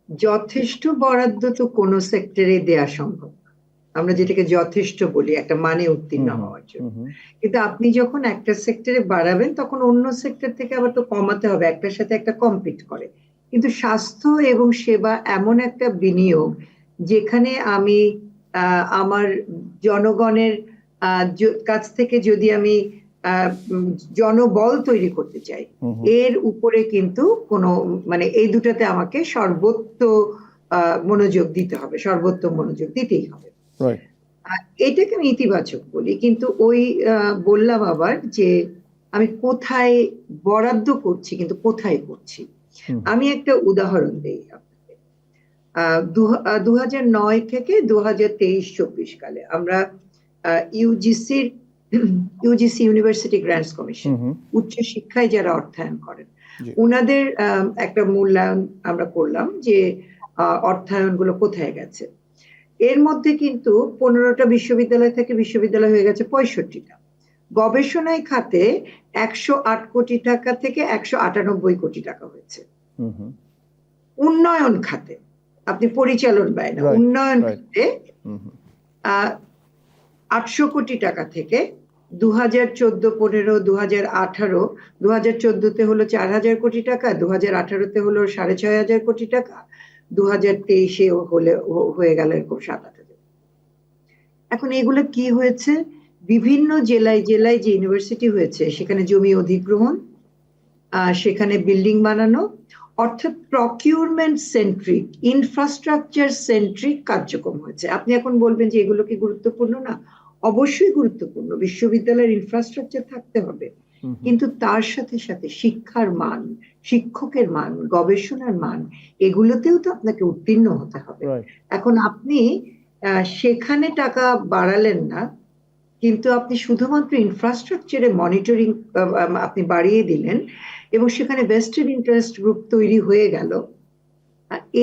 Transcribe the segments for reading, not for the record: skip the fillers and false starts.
যথেষ্ট বরাদ্দ তো কোনো সেক্টরে দেয়া সম্ভব না। আমরা যেটাকে যথেষ্ট বলি একটা মানে উত্তীর্ণ হওয়ার জন্য। কিন্তু আপনি যখন একটা সেক্টরে বাড়াবেন তখন অন্য সেক্টর থেকে আবার তো কমাতে হবে, একটার সাথে একটা কম্পিট করে। কিন্তু স্বাস্থ্য এবং সেবা এমন একটা বিনিয়োগ যেখানে আমি আমার জনগণের কাছ থেকে যদি আমি জনবল তৈরি করতে চাই, এর উপরে কিন্তু কোনো মানে এই দুটাতে আমাকে সর্বোচ্চ মনোযোগ দিতে হবে, সর্বোত্তম মনোযোগ দিতেই হবে। এটাকে আমি ইতিবাচক বলি। কিন্তু ওই বললাম আবার যে আমি কোথায় বরাদ্দ করছি কিন্তু কোথায় করছি। আমি একটা উদাহরণ দিই আপনাকে। 2009 থেকে 2023-24 কালে আমরা ইউজিসি ইউনিভার্সিটি গ্র্যান্টস কমিশন, উচ্চ শিক্ষায় যারা অর্থায়ন করেন, ওনাদের একটা মূল্যায়ন আমরা করলাম যে অর্থায়নগুলো কোথায় গেছে। এর মধ্যে কিন্তু 15টা বিশ্ববিদ্যালয় থেকে বিশ্ববিদ্যালয় হয়ে গেছে 65টা। গবেষণায় খাতে 108 কোটি টাকা থেকে 198 কোটি টাকা হয়েছে। উন্নয়ন খাতে, আপনি পরিচালন ব্যয় না, উন্নয়ন খাতে 800 কোটি টাকা থেকে 2014-15, 2018, 2014-তে হলো 4000 কোটি টাকা, 2018-তে হলো 6500 কোটি টাকা, 2023-এ হয়ে গেল এরকম 7-8 এখন এগুলো কি হয়েছে? বিভিন্ন জেলায় জেলায় যে ইউনিভার্সিটি হয়েছে সেখানে জমি অধিগ্রহণ, সেখানে বিল্ডিং বানানো, অর্থাৎ প্রকিউরমেন্ট সেন্ট্রিক, ইনফ্রাস্ট্রাকচার সেন্ট্রিক কার্যক্রম হয়েছে। আপনি এখন বলবেন যে এগুলো কি গুরুত্বপূর্ণ না? অবশ্যই গুরুত্বপূর্ণ, বিশ্ববিদ্যালয়ের ইনফ্রাস্ট্রাকচার থাকতে হবে, কিন্তু তার সাথে সাথে শিক্ষার মান, শিক্ষকের মান, গবেষণার মান, এগুলোতেও তো আপনাকে উত্তীর্ণ হতে হবে। এখন আপনি সেখানে টাকা বাড়ালেন না, কিন্তু আপনি শুধুমাত্র ইনফ্রাস্ট্রাকচারে মনিটরিং আপনি বাড়িয়ে দিলেন এবং সেখানে ভেস্টেড ইন্টারেস্ট গ্রুপ তৈরি হয়ে গেল।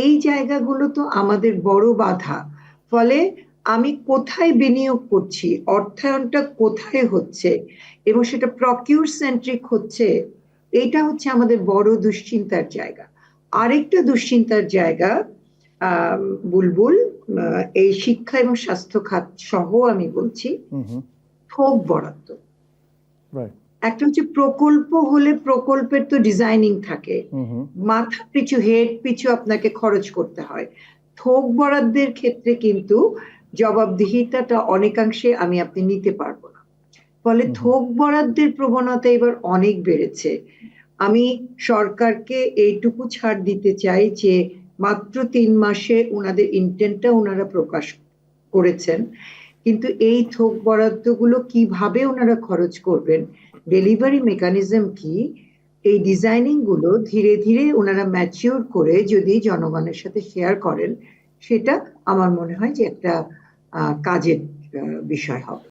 এই জায়গাগুলো তো আমাদের বড় বাধা। ফলে আমি কোথায় বিনিয়োগ করছি, অর্থায়নটা কোথায় হচ্ছে এবং সেটা প্রকিউর সেন্ট্রিক হচ্ছে, এইটা হচ্ছে আমাদের বড় দুশ্চিন্তার জায়গা। আরেকটা দুশ্চিন্তার জায়গা বুলবুল, এই শিক্ষা এবং স্বাস্থ্য খাত সহ আমি বলছি, থোক বরাদ্দ। একটা হচ্ছে প্রকল্প হলে প্রকল্পের তো ডিজাইনিং থাকে, মাথা পিছু হেড পিছু আপনাকে খরচ করতে হয়। থোক বরাদ্দের ক্ষেত্রে কিন্তু জবাবদিহিতাটা অনেকাংশে আপনি নিতে পারবো না। ফলে থোক বরাদ্দের প্রবণতা এবার অনেক বেড়েছে। আমি সরকারকে এইটুকু ছাড় দিতে চাই যে মাত্র 3 মাসে ওনাদের ইন্টেন্টটা ওনারা প্রকাশ করেছেন, কিন্তু এই থোক বরাদ্দগুলো কিভাবে ওনারা খরচ করবেন, ডেলিভারি মেকানিজম কি, এই ডিজাইনিং গুলো ধীরে ধীরে ওনারা ম্যাচিওর করে যদি জনগণের সাথে শেয়ার করেন, সেটা আমার মনে হয় যে একটা কাজের বিষয় হবে।